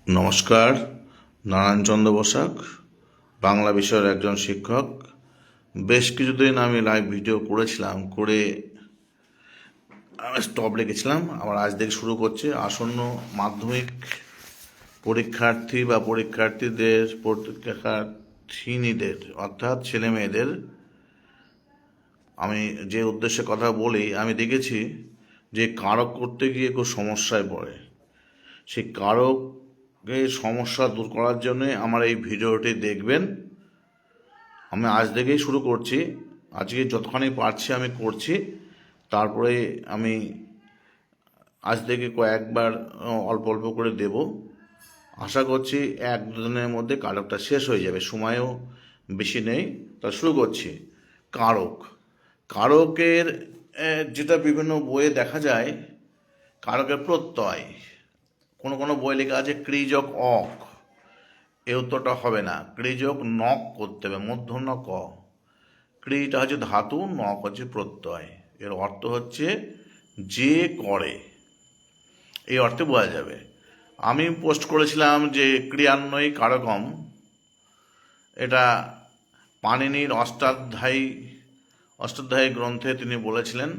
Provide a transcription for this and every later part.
নমস্কার। নারায়ণচন্দ্র বসাক, বাংলা বিষয়ের একজন শিক্ষক। বেশ কিছুদিন আমি লাইভ ভিডিও করেছিলাম, করে স্টপ রেখেছিলাম। আবার আজ থেকে শুরু করছে। আসন্ন মাধ্যমিক পরীক্ষার্থী বা পরীক্ষার্থীদের অর্থাৎ ছেলে মেয়েদের আমি যে উদ্দেশ্যে কথা বলি, আমি দেখেছি যে কারক করতে গিয়ে খুব সমস্যায় পড়ে। সেই কারকের সমস্যা দূর করার জন্য আমার এই ভিডিওটি দেখবেন। আমি আজ থেকেই শুরু করছি, আজকে যতখানি পারছি আমি করছি। তারপরে আমি আজ থেকে কয়েকবার অল্প অল্প করে দেব। আশা করছি এক দুদিনের মধ্যে কারকটা শেষ হয়ে যাবে, সময়ও বেশি নেই। তা শুরু করছি। কারক কারকের যেটা বিভিন্ন বইয়ে দেখা যায়, কারকের প্রত্যয়। কোনো কোনো বই লেখা আছে ক্রিযোগ অক, এ উত্তরটা হবে না। ক্রিযোগ নক করতে হবে, মূর্ধন্য ক। ক্রিটা হচ্ছে ধাতু, নক হচ্ছে প্রত্যয়। এর অর্থ হচ্ছে যে করে, এই অর্থে বোঝা যাবে। আমি পোস্ট করেছিলাম যে ক্রিয়ান্বয়ী কারকম, এটা পাণিনির অষ্টাধ্যায়ী গ্রন্থে তিনি বলেছিলেন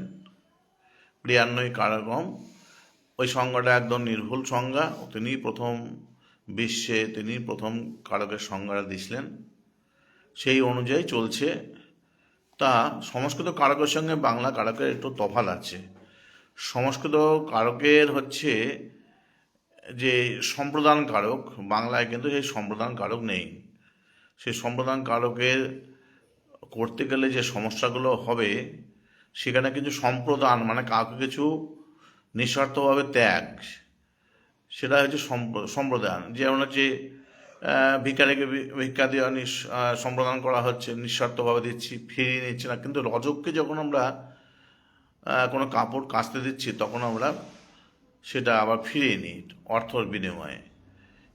ক্রিয়ান্বয়ী কারকম। ওই সংজ্ঞাটা একদম নির্ভুল সংজ্ঞা। তিনি প্রথম কারকের সংজ্ঞাটা দিয়েছিলেন, সেই অনুযায়ী চলছে। তা সংস্কৃত কারকের সঙ্গে বাংলা কারকের একটু তফাৎ আছে। সংস্কৃত কারকের হচ্ছে যে সম্প্রদান কারক, বাংলায় কিন্তু সেই সম্প্রদান কারক নেই। সেই সম্প্রদান কারকের করতে গেলে যে সমস্যাগুলো হবে, সেখানে কিছু সম্প্রদান মানে কাউকে কিছু নিঃস্বার্থভাবে ত্যাগ, সেটা হচ্ছে সম্প্রদান। যেমন হচ্ছে ভিখারিকে ভিক্ষা দেওয়া সম্প্রদান করা হচ্ছে, নিঃস্বার্থভাবে দিচ্ছি, ফিরিয়ে নিচ্ছি না। কিন্তু রজককে যখন আমরা কোনো কাপড় কাচতে দিচ্ছি, তখন আমরা সেটা আবার ফিরিয়ে নিই অর্থর বিনিময়ে।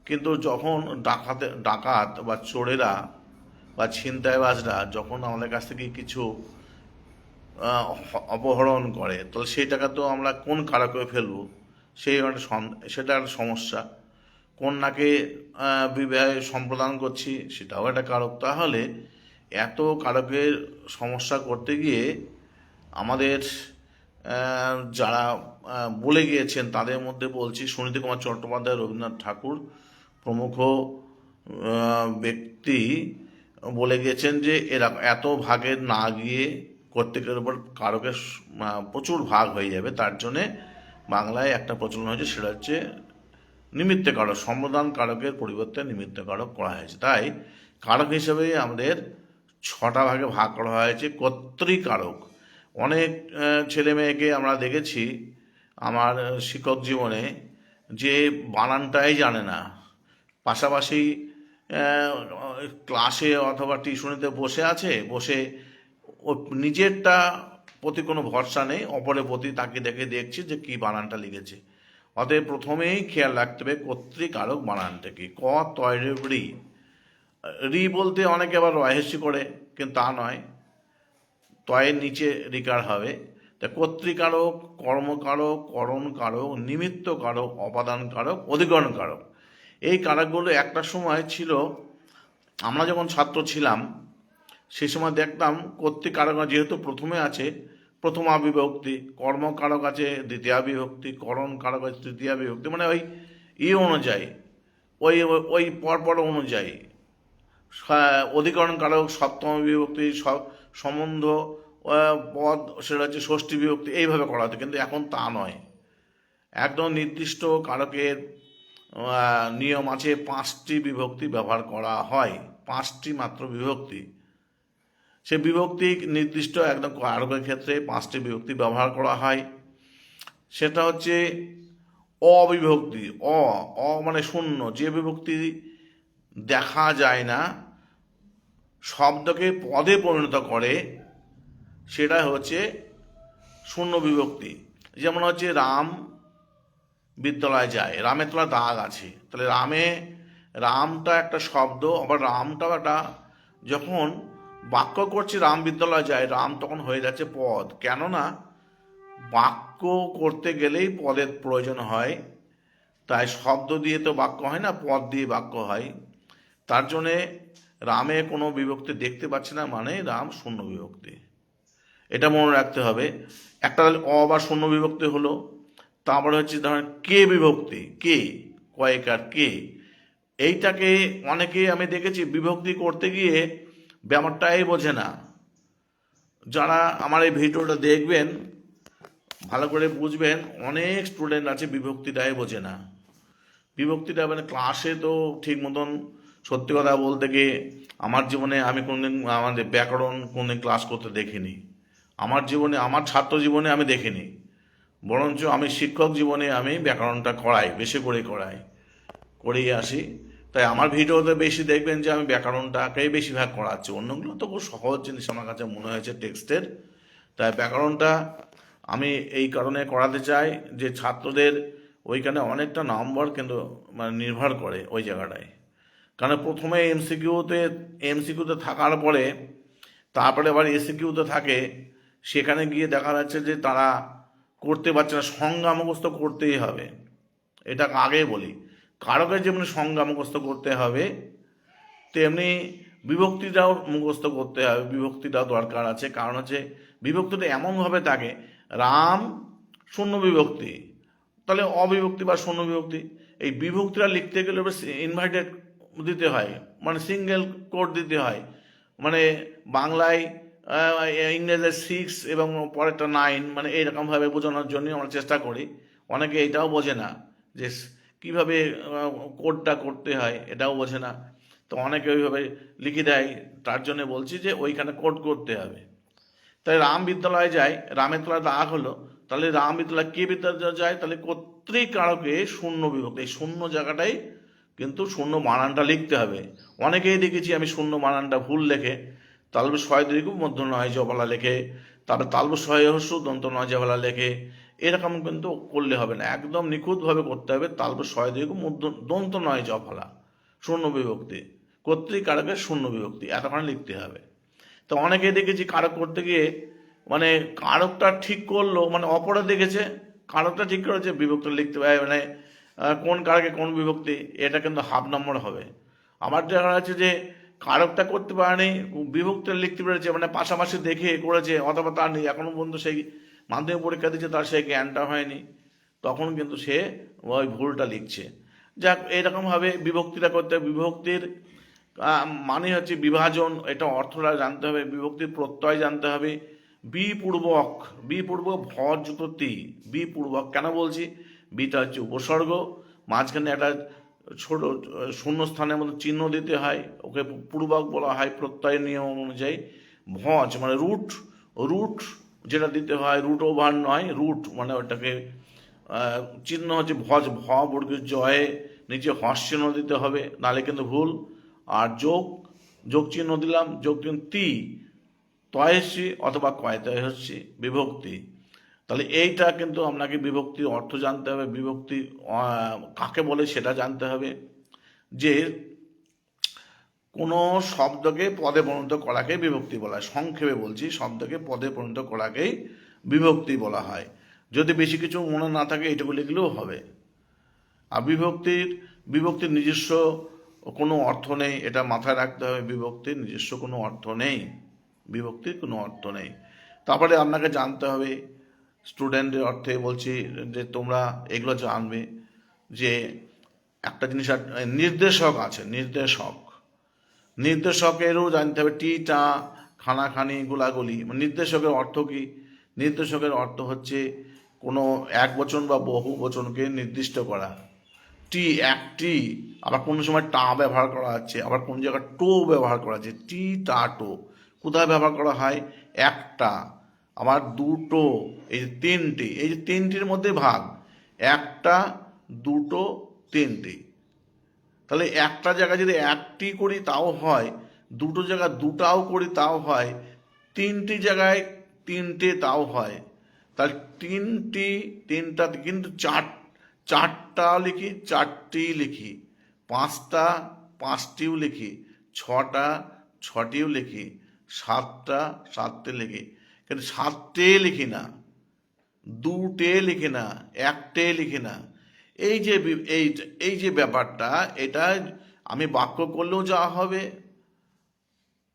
কিন্তু যখন ডাকাত বা চোরেরা বা ছিনতাইবাজরা যখন আমাদের কাছ থেকে কিছু অপহরণ করে, তাহলে সেই টাকা তো আমরা কোন কারকে ফেলবো, সেটা একটা সমস্যা। কন্যাকে বিবাহে সম্প্রদান করছি, সেটাও একটা কারক। তাহলে এত কারকের সমস্যা করতে গিয়ে আমাদের যারা বলে গিয়েছেন, তাদের মধ্যে বলছি সুনীতি কুমার চট্টোপাধ্যায়, রবীন্দ্রনাথ ঠাকুর প্রমুখ ব্যক্তি বলে গিয়েছেন যে এরা এত ভাগের না গিয়ে প্রত্যেকের উপর কারকের প্রচুর ভাগ হয়ে যাবে। তার জন্যে বাংলায় একটা প্রচলন হয়েছে, সেটা হচ্ছে নিমিত্ত কারক। সম্প্রদান কারকের পরিবর্তে নিমিত্ত কারক করা হয়েছে। তাই কারক হিসেবে আমাদের 6টা ভাগে ভাগ করা হয়েছে। কর্তৃকারক, অনেক ছেলে মেয়েকে আমরা দেখেছি আমার শিক্ষক জীবনে, যে বানানটাই জানে না। পাশাপাশি ক্লাসে অথবা টিউশনিতে বসে ও নিজেরটা প্রতি কোনো ভরসা নেই, অপরের প্রতি তাকে দেখছি যে কি বানানটা লিখেছে। অতএব প্রথমেই খেয়াল রাখতে হবে কর্তৃকারক বানানটা কি। ক তয় রি, রি বলতে অনেকে আবার রহেসি করে, কিন্তু তা নয়, তয়ের নিচে রিকার হবে। তা কর্তৃকারক, কর্মকারক, করণ কারক, নিমিত্ত কারক, অপাদান কারক, অধিকরণ কারক। এই কারকগুলো একটা সময় ছিল, আমরা যখন ছাত্র ছিলাম সে সময় দেখতাম কর্তৃকারক যেহেতু প্রথমে আছে প্রথমা বিভক্তি, কর্মকারক আছে দ্বিতীয়া বিভক্তি, করণ কারক আছে তৃতীয়া বিভক্তি, মানে ওই অনুযায়ী, ওই ওই পরপর অনুযায়ী। অধিকরণ কারক সপ্তম বিভক্তি, সম্বন্ধ পদ সেটা হচ্ছে ষষ্ঠী বিভক্তি, এইভাবে করা হতো। কিন্তু এখন তা নয়, একদম নির্দিষ্ট কারকের নিয়ম আছে। 5টি বিভক্তি ব্যবহার করা হয়, 5টি মাত্র বিভক্তি। সে বিভক্তি নির্দিষ্ট একদম কারকের ক্ষেত্রে 5টি বিভক্তি ব্যবহার করা হয়। সেটা হচ্ছে অবিভক্তি। অ মানে শূন্য, যে বিভক্তি দেখা যায় না, শব্দকে পদে পরিণত করে, সেটা হচ্ছে শূন্য বিভক্তি। যেমন হচ্ছে রাম বিদ্যালয় যায়, রামের তলা দাগ আছে, তাহলে রামটা একটা শব্দ, আবার রামটাও একটা, যখন বাক্য করছি রাম বিদ্যালয় যায়, রাম তখন হয়ে যাচ্ছে পদ। কেননা বাক্য করতে গেলেই পদের প্রয়োজন হয়। তাই শব্দ দিয়ে তো বাক্য হয় না, পদ দিয়ে বাক্য হয়। তার জন্যে রামে কোনো বিভক্তি দেখতে পাচ্ছি না, মানে রাম শূন্য বিভক্তি, এটা মনে রাখতে হবে। একটা অ বা শূন্য বিভক্তি হলো। তারপরে হচ্ছে ধরেন কে বিভক্তি, কে, কয়েকার কে, এইটাকে অনেকে আমি দেখেছি বিভক্তি করতে গিয়ে ব্যাপারটাই বোঝে না। যারা আমার এই ভিডিওটা দেখবেন ভালো করে বুঝবেন, অনেক স্টুডেন্ট আছে বিভক্তিটাই বোঝে না। বিভক্তিটা মানে ক্লাসে তো ঠিক মতন, সত্যি কথা বলতে গিয়ে আমার জীবনে আমি কোনদিন আমাদের ব্যাকরণ কোনদিন ক্লাস করতে দেখিনি। আমার জীবনে, আমার ছাত্র জীবনে আমি দেখিনি, বরঞ্চ আমি শিক্ষক জীবনে আমি ব্যাকরণটা করাই, বেশি করে করাই, করেই আসি। তাই আমার ভিডিওতে বেশি দেখবেন যে আমি ব্যাকরণটাকেই বেশিরভাগ করাচ্ছি, অন্যগুলো তো খুব সহজ জিনিস আমার কাছে মনে হয়েছে টেক্সটের। তাই ব্যাকরণটা আমি এই কারণে করাতে চাই যে ছাত্রদের ওইখানে অনেকটা নম্বর কিন্তু মানে নির্ভর করে ওই জায়গাটায়। কারণ প্রথমে এমসিকিউতে থাকার পরে তারপরে আবার এসিকিউতে থাকে, সেখানে গিয়ে দেখা যাচ্ছে যে তারা করতে পারছে না, সংজ্ঞা মুখস্থ করতেই হবে। এটা আগে বলি, কারকের যেমনি সংজ্ঞা মুখস্থ করতে হবে, তেমনি বিভক্তিটাও মুখস্থ করতে হবে, বিভক্তিটাও দরকার আছে। কারণ হচ্ছে বিভক্তিটা এমনভাবে থাকে, রাম শূন্য বিভক্তি, তাহলে অবিভক্তি বা শূন্য বিভক্তি, এই বিভক্তিটা লিখতে গেলে ইনভার্টেড দিতে হয়, মানে সিঙ্গেল কোড দিতে হয়। মানে বাংলায় ইংরেজিতে 6 এবং পরেরটা 9, মানে এইরকমভাবে বোঝানোর জন্য আমরা চেষ্টা করি। অনেকে এটাও বোঝে না যে কীভাবে কোডটা করতে হয়, এটাও বোঝে না। তো অনেকে ওইভাবে লিখে দেয়, তার জন্য বলছি যে ওইখানে কোড করতে হবে। তাই রাম বিদ্যালয়ে যায়, রামের তলায় রাগ হলো, তাহলে রাম বিদ্যালয় কে বিদ্যালয়ে যায়, তাহলে কর্তৃকারকে শূন্য বিভক্তি, এই শূন্য জায়গাটাই কিন্তু শূন্য বানানটা লিখতে হবে। অনেকেই দেখেছি আমি শূন্য বানানটা ভুল লেখে, তালবে শয় দীর্ঘ মধ্য নয় জবলা লেখে, তারপরে তালব শয় হস্য দন্ত নয় জবলা লেখে। এরকম কিন্তু করলে হবে না, একদম নিখুঁতভাবে করতে হবে। তালব শয় দীর্ঘ মধ্য দন্ত নয় জফলা, শূন্য বিভক্তি, কর্তৃকারকের শূন্য বিভক্তি, এতক্ষণ লিখতে হবে। তো অনেকে দেখেছি কারক করতে গিয়ে মানে কারকটা ঠিক করলো, মানে অপরাধ দেখেছে, কারকটা ঠিক করেছে, বিভক্তি লিখতে পারে মানে কোন কারকে কোন বিভক্তি, এটা কিন্তু হাফ নম্বর হবে। আমার দেখা যাচ্ছে যে কারকটা করতে পারেনি, বিভক্তিটা লিখতে পেরেছে, মানে পাশাপাশি দেখে করেছে, অথবা তার নেই এখনো পর্যন্ত সেই মাধ্যমিক পরীক্ষা দিচ্ছে, তার সেই জ্ঞানটা হয়নি, তখন কিন্তু সে ওই ভুলটা লিখছে। যাক, এরকমভাবে বিভক্তিটা করতে হবে। বিভক্তির মানে হচ্ছে বিভাজন, এটা অর্থটা জানতে হবে। বিভক্তির প্রত্যয় জানতে হবে। বিপূর্বক, বিপূর্বক ভর যুক্ত তি, বিপূর্বক কেন বলছি, বিটা হচ্ছে উপসর্গ, মাঝখানে একটা ছোট শূন্য স্থানের মতো চিহ্ন দিতে হয়, ওকে পূর্বক বলা হয় প্রত্যয়ের নিয়ম অনুযায়ী। ভজ মানে রুট, রুট যেটা দিতে হয়, রুট ওভার নয়, রুট মানে ওটাকে চিহ্ন হচ্ছে ভজ, ভ বর্গের জয়ে নিচে হস চিহ্ন দিতে হবে, নাহলে কিন্তু ভুল। আর যোগ, যোগ চিহ্ন দিলাম, যোগ চিহ্ন তি, তয়সী অথবা কয়তয় হচ্ছে বিভক্তি। তাহলে এইটা কিন্তু আপনাকে বিভক্তির অর্থ জানতে হবে, বিভক্তি কাকে বলে সেটা জানতে হবে। যে কোনো শব্দকে পদে পরিণত করাকে বিভক্তি বলা হয়, সংক্ষেপে বলছি, শব্দকে পদে পরিণত করাকেই বিভক্তি বলা হয়। যদি বেশি কিছু মনে না থাকে এইটুকু লিখলেও হবে। আর বিভক্তির নিজস্ব কোনো অর্থ নেই, এটা মাথায় রাখতে হবে। বিভক্তির নিজস্ব কোনো অর্থ নেই, বিভক্তির কোনো অর্থ নেই। তারপরে আপনাকে জানতে হবে, স্টুডেন্টের অর্থে বলছি যে তোমরা এগুলো জানবে যে একটা জিনিস নির্দেশক আছে, নির্দেশক, নির্দেশকেরও জানতে হবে। টি টা, খানাখানি, গোলাগুলি, নির্দেশকের অর্থ কি? নির্দেশকের অর্থ হচ্ছে কোনো এক বচন বা বহু বচনকে নির্দিষ্ট করা। টি, একটি, আবার কোনো সময় টা ব্যবহার করা হচ্ছে, আবার কোন জায়গায় টো ব্যবহার করা হচ্ছে, টি টা টো। কোথায় ব্যবহার করা হয়? একটা, আবার দুটো, এই যে তিনটি, এই যে তিনটির মধ্যে ভাগ, একটা, দুটো, তিনটি। তাহলে একটা জায়গায় যদি একটি করি তাও হয়, দুটো জায়গায় দুটাও করি তাও হয়, তিনটি জায়গায় তিনটে তাও হয়। তাহলে তিনটি, তিনটা, কিন্তু চারটা লিখি, চারটি লিখি, পাঁচটা, পাঁচটিও লিখি, ছটা, ছটিও লিখি, সাতটা, সাতটে লিখি, কিন্তু সাতটে লিখি না, দুটে লিখি না, একটে লিখি না। এই যে ব্যাপারটা, এটা আমি বাক্য করলেও যা হবে,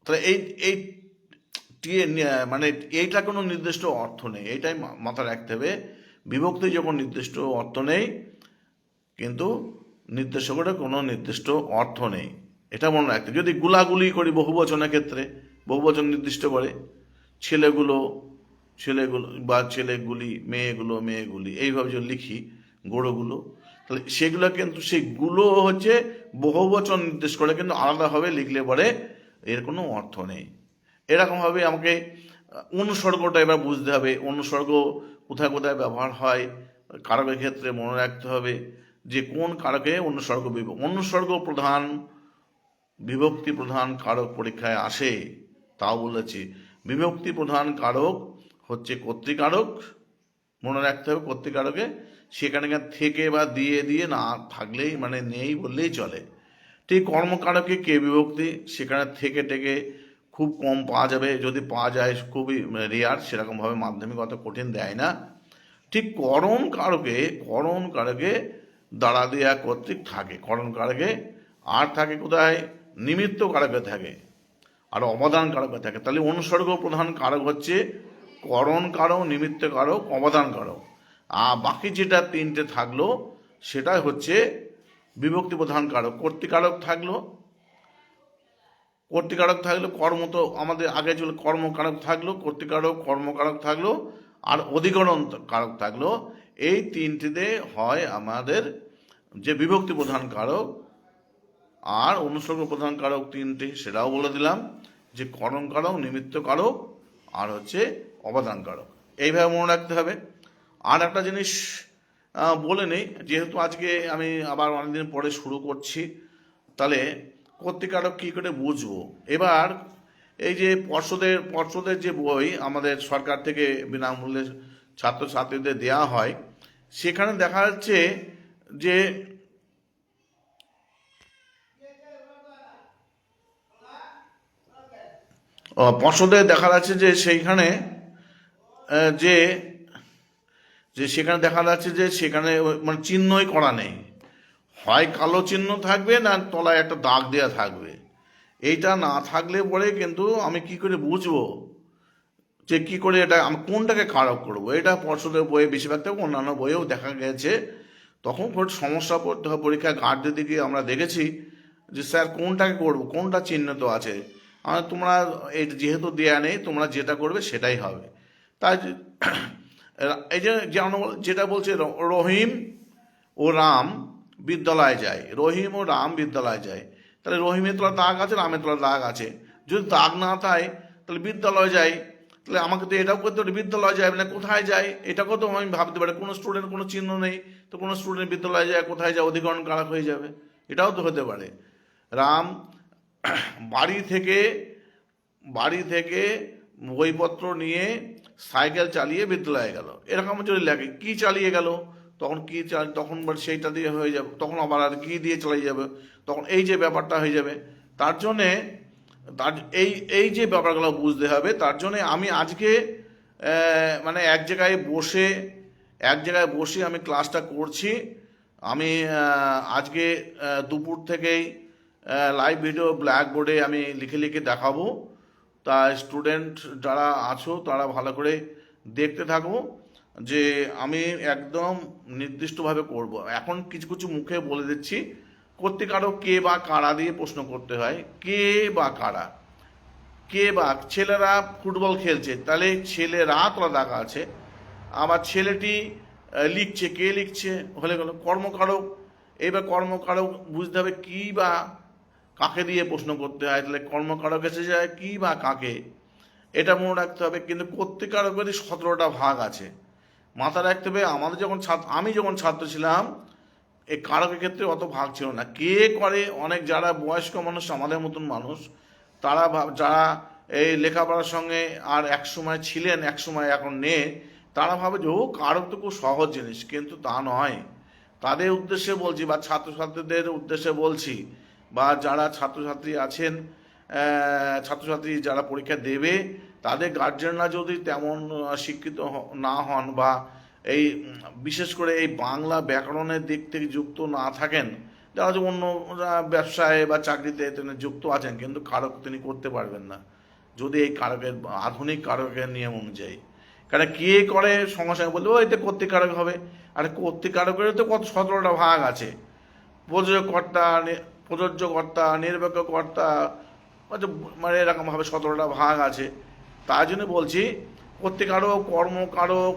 তাহলে এই মানে এইটা কোনো নির্দিষ্ট অর্থ নেই, এইটাই মাথায় রাখতে হবে। বিভক্তি যখন নির্দিষ্ট অর্থ নেই, কিন্তু নির্দেশকের কোনো নির্দিষ্ট অর্থ নেই, এটা মনে রাখতে। যদি গুলাগুলি করি বহুবচনের ক্ষেত্রে, বহুবচন নির্দিষ্ট করে, ছেলেগুলো ছেলেগুলো বা ছেলেগুলি, মেয়েগুলি, এইভাবে যদি লিখি গরুগুলো, তাহলে সেগুলো কিন্তু সেইগুলো হচ্ছে বহুবচন নির্দেশ করে, কিন্তু আলাদাভাবে লিখলে পরে এর কোনো অর্থ নেই। এরকমভাবে আমাকে অনুসর্গটা এবার বুঝতে হবে। অনুসর্গ কোথায় কোথায় ব্যবহার হয় কারকের ক্ষেত্রে মনে রাখতে হবে যে কোন কারকে অনুসর্গ প্রধান বিভক্তি প্রধান কারক পরীক্ষায় আসে। তাও বলেছি, বিভক্তি প্রধান কারক হচ্ছে কর্তৃকারক, মনে রাখতে হবে। কর্তৃকারকে সেখানে থেকে বা দিয়ে দিয়ে না থাকলেই, মানে নেই বললেই চলে। ঠিক কর্মকারকে কে বিভক্তি, সেখানে থেকে টেকে খুব কম পাওয়া যাবে, যদি পাওয়া যায় খুবই রেয়ার, সেরকমভাবে মাধ্যমিক অত কঠিন দেয় না। ঠিক করণ কারকে দ্বারা দেয়া কর্তৃক থাকে, করণ কারকে। আর থাকে কোথায়, নিমিত্ত কারকে থাকে, আর অবদান কারকে থাকে। তাহলে অনুসর্গ প্রধান কারক হচ্ছে করণ কারক, নিমিত্ত কারক, অবদান কারক। আর বাকি যেটা তিনটে থাকলো সেটাই হচ্ছে বিভক্তি প্রধান কারক। কর্তৃকারক থাকলো কর্ম, তো আমাদের আগে ছিল কর্মকারক থাকলো, কর্মকারক থাকলো, আর অধিকরণ কারক থাকলো। এই তিনটিতে হয় আমাদের যে বিভক্তি প্রধান কারক। আর অনুসর্গ প্রধান কারক তিনটি, সেটাও বলে দিলাম, যে করণ কারক, নিমিত্ত কারক, আর হচ্ছে অবদান কারক। এইভাবে মনে রাখতে হবে। আর একটা জিনিস বলে নেই, যেহেতু আজকে আমি আবার অনেকদিন পরে শুরু করছি, তাহলে কর্তৃকারক কী করে বুঝবো। এবার এই যে পর্ষদের যে বই আমাদের সরকার থেকে বিনামূল্যে ছাত্রছাত্রীদের দেয়া হয়, সেখানে দেখা যাচ্ছে যে পর্ষদে দেখা যাচ্ছে যে সেইখানে যে যে সেখানে দেখা যাচ্ছে যে সেখানে মানে চিহ্নই করা নেই, হয় কালো চিহ্ন থাকবে, না তলায় একটা দাগ দেওয়া থাকবে। এইটা না থাকলে পরে কিন্তু আমি কি করে বুঝবো যে কি করে এটা আমি কোনটাকে কারক করবো। এটা পর্ষদের বইয়ে বেশিরভাগ থেকে অন্যান্য বইয়েও দেখা গেছে। তখন সমস্যা পড়তে হয়। পরীক্ষায় গার্ড দিকে আমরা দেখেছি যে স্যার কোনটাকে করবো, কোনটা চিহ্নিত আছে। তোমরা এই যেহেতু দেয়া নেই, তোমরা যেটা করবে সেটাই হবে। তাই এই যে যেটা বলছে রহিম ও রাম বিদ্যালয়ে যায়, রহিম ও রাম বিদ্যালয়ে যায়, তাহলে রহিমের তলা দাগ আছে, রামের তলা দাগ আছে। যদি দাগ না থাকে তাহলে বিদ্যালয়ে যায়, তাহলে আমাকে তো এটাও করতে পারে বিদ্যালয়ে যায়, মানে কোথায় যায় এটাকেও তো আমি ভাবতে পারি। কোনো স্টুডেন্ট কোনো চিহ্ন নেই, তো কোনো স্টুডেন্ট বিদ্যালয়ে যায়, কোথায় যায়, অধিকরণ কারক হয়ে যাবে, এটাও তো হতে পারে। রাম বাড়ি থেকে বইপত্র নিয়ে সাইকেল চালিয়ে বিদ্যালয়ে গেল, এরকম যদি লাগে কি চালিয়ে গেল, তখন তখন সেইটা দিয়ে হয়ে যাবে, তখন আবার আর কি দিয়ে চালিয়ে যাবে, তখন এই যে ব্যাপারটা হয়ে যাবে। তার জন্যে এই যে ব্যাপারগুলো বুঝতে হবে। তার জন্যে আমি আজকে মানে এক জায়গায় বসে আমি ক্লাসটা করছি। আমি আজকে দুপুর থেকেই লাইভ ভিডিও ব্ল্যাকবোর্ডে আমি লিখে লিখে দেখাবো। তা স্টুডেন্ট যারা আছো তারা ভালো করে দেখতে থাকো, যে আমি একদম নির্দিষ্টভাবে করব। এখন কিছু কিছু মুখে বলে দিচ্ছি। কর্তৃকারক কে বা কারা দিয়ে প্রশ্ন করতে হয়। কে বা কারা, ছেলেরা ফুটবল খেলছে, তাহলে ছেলেরা তোলা দেখা আছে। আবার ছেলেটি লিখছে, কে লিখছে হলে গেল কর্মকারক। এবার কর্মকারক বুঝতে হবে কি বা কাকে দিয়ে প্রশ্ন করতে হয়, তাহলে কর্মকারক এসে যায় কি বা কাকে, এটা মনে রাখতে হবে। কিন্তু কর্তৃকারকেরই 17টা ভাগ আছে, মাথা রাখতে হবে। আমি যখন ছাত্র ছিলাম, এই কারকের ক্ষেত্রে অত ভাগ ছিল না। কে করে, অনেক যারা বয়স্ক মানুষ, আমাদের মতন মানুষ, তারা যারা এই লেখাপড়ার সঙ্গে আর এক সময় ছিলেন, এক সময় এখন নেই, তারা ভাবে যে ও কারক তো খুব সহজ জিনিস, কিন্তু তা নয়। তাদের উদ্দেশ্যে বলছি, বা ছাত্রছাত্রীদের উদ্দেশ্যে বলছি, বা যারা ছাত্রছাত্রী আছেন, ছাত্রছাত্রী যারা পরীক্ষা দেবে, তাদের গার্জেনরা যদি তেমন শিক্ষিত না হন, বা এই বিশেষ করে এই বাংলা ব্যাকরণের দিক থেকে যুক্ত না থাকেন, যারা যে অন্য ব্যবসায় বা চাকরিতে তিনি যুক্ত আছেন, কিন্তু কারক তিনি করতে পারবেন না যদি এই কারকের আধুনিক কারকের নিয়ম অনুযায়ী। কারণ কে করে সঙ্গে সঙ্গে বলতে ও এতে কর্তৃকারক হবে। আর কর্তৃকারকেরও তো কত 17টা ভাগ আছে, প্রযোজকর্তা, প্রযোজ্যকর্তা, নির্বাহকর্তা, মানে এরকমভাবে 17টা ভাগ আছে। তাই জন্য বলছি কর্তৃকারক, কর্মকারক,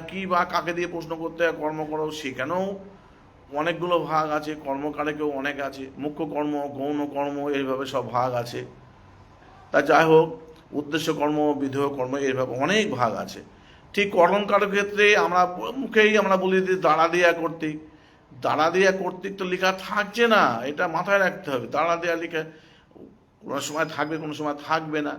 কি বা কাকে দিয়ে প্রশ্ন করতে হয়, কর্মকারক সেখানেও অনেকগুলো ভাগ আছে, কর্মকারকেও অনেক আছে, মুখ্য কর্ম, গৌণ কর্ম, এইভাবে সব ভাগ আছে। তা যাই হোক, উদ্দেশ্য কর্ম, বিধেয় কর্ম, এইভাবে অনেক ভাগ আছে। ঠিক কর্মকারক ক্ষেত্রে আমরা মুখেই আমরা বলি যে দাঁড়া দেয়া কর্তৃক। দাঁড়া দেয়া কর্তৃক তো লেখা থাকছে না, এটা মাথায় রাখতে হবে। দাঁড়া দেয়া লেখা কোনো সময় থাকবে, কোনো সময় থাকবে না,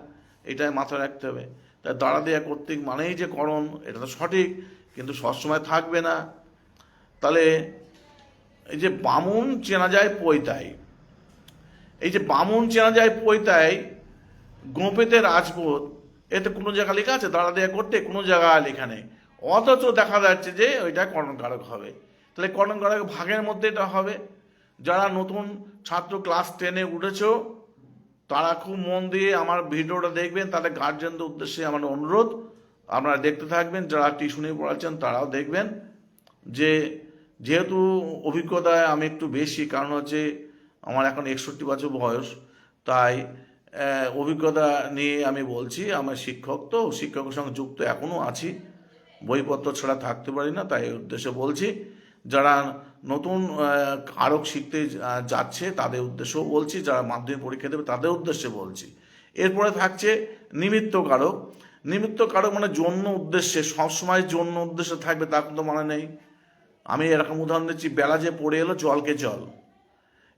এটাই মাথায় রাখতে হবে। তাই দাঁড়া দেয়া কর্তৃক মানেই যে করণ, এটা তো সঠিক, কিন্তু সবসময় থাকবে না। তাহলে এই যে বামুন চেনা যায় পৈতায়, এই যে বামুন চেনা যায় পৈতায়, গোপেতে রাজপুত, এতে কোনো জায়গা লেখা আছে দাঁড়া দেয়া করতে? কোনো জায়গায় লেখা নেই। অথচ দেখা যাচ্ছে যে ওইটা কর্ণকারক হবে। তাহলে কর্ণকারক ভাগের মধ্যে এটা হবে। যারা নতুন ছাত্র ক্লাস 10-এ উঠেছ, তারা খুব মন দিয়ে আমার ভিডিওটা দেখবেন। তাদের গার্জেনদের উদ্দেশ্যে আমার অনুরোধ, আপনারা দেখতে থাকবেন। যারা টিউশনি পড়াচ্ছেন তারাও দেখবেন। যে যেহেতু অভিজ্ঞতায় আমি একটু বেশি, কারণ হচ্ছে আমার এখন 61 বছর বয়স, তাই অভিজ্ঞতা নিয়ে আমি বলছি। আমার শিক্ষক, তো শিক্ষকের সঙ্গে যুক্ত এখনও আছি, বইপত্র ছাড়া থাকতে পারি না, তাই উদ্দেশ্যে বলছি। যারা নতুন কারক শিখতে যাচ্ছে তাদের উদ্দেশ্যেও বলছি, যারা মাধ্যমিক পরীক্ষা দেবে তাদের উদ্দেশ্যে বলছি। এরপরে থাকছে নিমিত্ত কারক। নিমিত্ত কারক মানে জন্য উদ্দেশ্যে, সবসময় জন্য উদ্দেশ্যে থাকবে তা কিন্তু মানে নেই। আমি এরকম উদাহরণ দিচ্ছি, বেলা যে পড়ে এলো জলকে জল,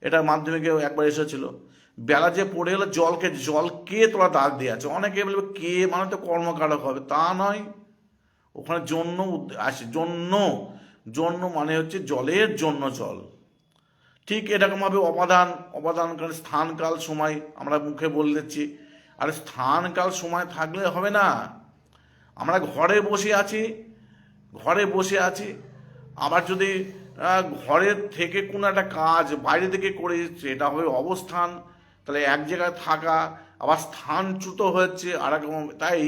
এটা মাধ্যমিকে একবার এসেছিল। বেলা যে পড়ে এলো জলকে জল, কে তোরা দাগ দিয়ে আছে। অনেকে বলবে কে মানে তো কর্মকারক হবে, তা নয়, ওখানে জন্য আসে। জন্য, জন্য মানে হচ্ছে জলের জন্য জল। ঠিক এরকমভাবে অপাদান, অপাদান কারণ স্থান কাল সময় আমরা মুখে বলে দিচ্ছি। আর স্থান কাল সময় থাকলে হবে না। আমরা ঘরে বসে আছি, ঘরে বসে আছি, আবার যদি ঘরের থেকে কোনো একটা কাজ বাইরে থেকে করে এটা হবে অবস্থান। তাহলে এক জায়গায় থাকা আবার স্থানচ্যুত হচ্ছে আর রকম। তাই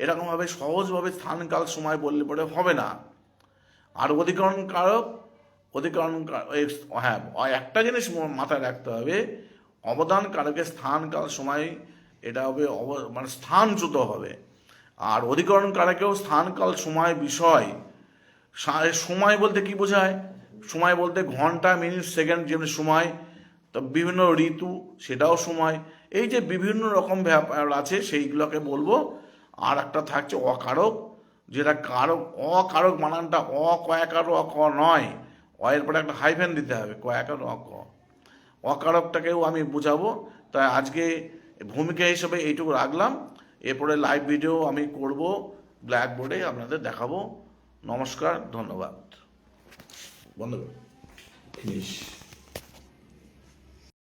এরকমভাবে সহজভাবে স্থানকাল সময় বললে পরে হবে না। আর অধিকরণ কারক, অধিকরণ, হ্যাঁ, একটা জিনিস মাথায় রাখতে হবে, অবদান কারকের স্থানকাল সময় এটা হবে মানে স্থানচ্যুত হবে। আর অধিকরণ কারকেও স্থানকাল সময় বিষয়। সময় বলতে কি বোঝায়? সময় বলতে ঘন্টা, মিনিট, সেকেন্ড, যেমনি সময়, তো বিভিন্ন ঋতু সেটাও সময়। এই যে বিভিন্ন রকম ব্যাপার আছে সেইগুলোকে বলবো। আর একটা থাকছে অকারক, যেটা কারক, অকারক বানানটা কয়াকার ক নয়, এর পরে একটা হাইফেন দিতে হবে, কয়াকার ক। অকারকটাকেও আমি বুঝাবো। তাই আজকে ভূমিকা হিসেবে এইটুকু রাখলাম। এরপরে লাইভ ভিডিও আমি করব, ব্ল্যাকবোর্ডে আপনাদের দেখাবো। নমস্কার, ধন্যবাদ। বন্ধ।